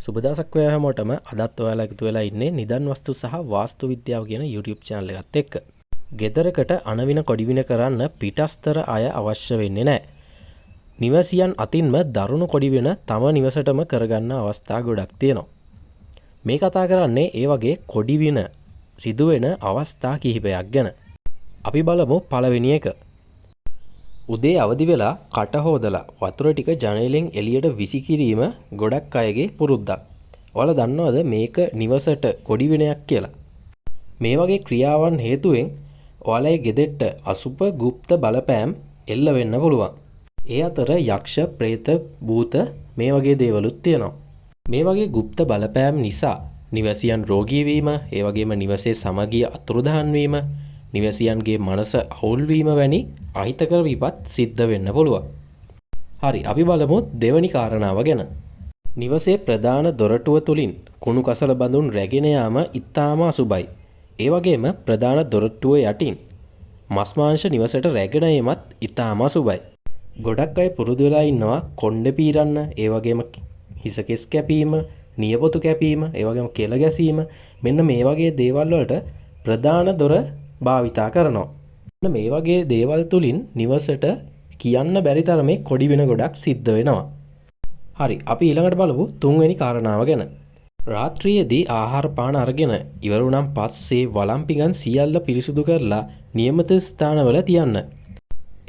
සුබ දවසක් ඔයා හැමෝටම. අදත් ඔයාලා එකතු වෙලා ඉන්නේ නිදන් වස්තු සහ වාස්තු විද්‍යාව කියන YouTube channel එකත් එක්ක. ගෙදරකට අනවින කොඩිවින කරන්න පිටස්තර අය අවශ්‍ය වෙන්නේ නැහැ. නිවසියන් අතින්ම දරුණු කොඩිවින තම නිවසටම කරගන්න අවස්ථා ගොඩක් තියෙනවා. මේ කතා කරන්නේ ඒ වගේ කොඩිවින සිදුවෙන අවස්ථා කිහිපයක් ගැන. අපි බලමු පළවෙනි එක. උදේ අවදි වෙලා කට හොදලා වතුර ටික ජනේලෙන් එළියට විසි කිරීම ගොඩක් අයගේ පුරුද්දක්. ඔයාලා දන්නවද මේක නිවසට කොඩිවිනයක් කියලා? මේ වගේ ක්‍රියාවන් හේතුවෙන් ඔයාලගේ ගෙදරට අසුප গুপ্ত බලපෑම් එල්ල වෙන්න පුළුවන්. ඒ අතර යක්ෂ, പ്രേත, භූත මේ වගේ දේවලුත් තියෙනවා. මේ වගේ গুপ্ত බලපෑම් නිසා නිවසියන් රෝගී වීම, ඒ වගේම නිවසේ සමගිය අතුරුදහන් වීම, නිවසියන්ගේ මනස අවුල් වීම වැනි අහිතකර විපත් සිද්ධ වෙන්න පුළුවන්. හරි, අපි බලමු දෙවැනි කාරණාව ගැන. නිවසේ ප්‍රධාන දොරටුව තුලින් කුණු කසල බඳුන් රැගෙන යාම ඉතාම අසුබයි. ඒ වගේම ප්‍රධාන දොරටුව යටින් මස් මාංශ නිවසට රැගෙන ඒමත් ඉතාම අසුබයි. ගොඩක් අය පුරුදු වෙලා ඉන්නවා කොණ්ඩේ පීරන්න, ඒ වගේම හිසකෙස් කැපීම, නියපොතු කැපීම, ඒ වගේම කෙල ගැසීම, මෙන්න මේ වගේ දේවල් වලට ප්‍රධාන දොර භාවිතා කරනවා. මේ වගේ දේවල් තුලින් නිවසට කියන්න බැරි තරමේ කොඩිවින ගොඩක් සිද්ධ වෙනවා. හරි, අපි ඊළඟට බලමු තුන්වෙනි කාරණාව ගැන. රාත්‍රියේදී ආහාර පාන අරගෙන ඉවරුණන් පස්සේ වළම් පිඟන් සියල්ල පිරිසුදු කරලා නියමිත ස්ථානවල තියන්න.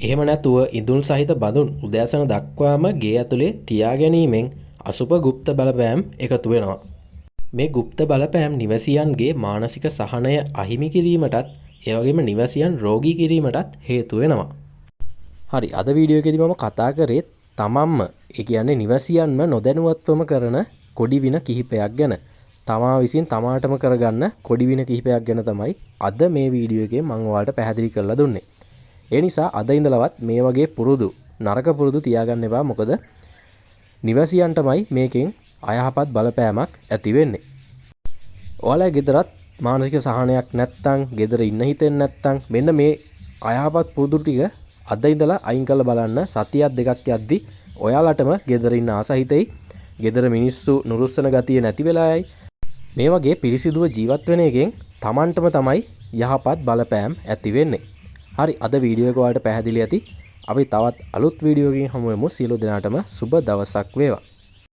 එහෙම නැතුව ඉඳුල් සහිත බඳුන් උදෑසන දක්වාම ගේ ඇතුලේ තියා ගැනීමෙන් අසුබ গুপ্ত බලපෑම් එකතු වෙනවා. මේ গুপ্ত බලපෑම් නිවසියන්ගේ මානසික සහනය අහිමි කිරීමටත්, ඒ වගේම නිවසියන් රෝගී කිරීමටත් හේතු වෙනවා. හරි, අද වීඩියෝ එකේදී මම කතා කරේ තමන්ම, ඒ කියන්නේ නිවසියන්ම නොදැනුවත්වම කරන කොඩිවින කිහිපයක් ගැන. තමා විසින් තමාටම කරගන්න කොඩිවින කිහිපයක් ගැන තමයි අද මේ වීඩියෝ එකේ මම ඔයාලට පැහැදිලි කරලා දුන්නේ. ඒ නිසා අද ඉඳලවත් මේ වගේ නරක පුරුදු තියාගන්න එපා. මොකද නිවසියන්ටමයි මේකෙන් අයහපත් බලපෑමක් ඇති වෙන්නේ. ඔයාලා ගෙදරත් මානසික සහනයක් නැත්තම්, ගෙදර ඉන්න හිතෙන්නේ නැත්තම්, මෙන්න මේ අයහපත් පුරුදු ටික අද ඉඳලා අයින් කරලා බලන්න. සතියක් දෙකක් යද්දි ඔයාලටම ගෙදර ඉන්න ආස හිතෙයි. ගෙදර මිනිස්සු නුරුස්සන ගතිය නැති වෙලා යයි. මේ වගේ පිරිසිදුව ජීවත් වෙන එකෙන් Tamanටම තමයි යහපත් බලපෑම් ඇති වෙන්නේ. හරි, අද වීඩියෝ එක ඔයාලට පැහැදිලි ඇති. අපි තවත් අලුත් වීඩියෝ එකකින් හමු වෙමු. සියලු දෙනාටම සුබ දවසක් වේවා.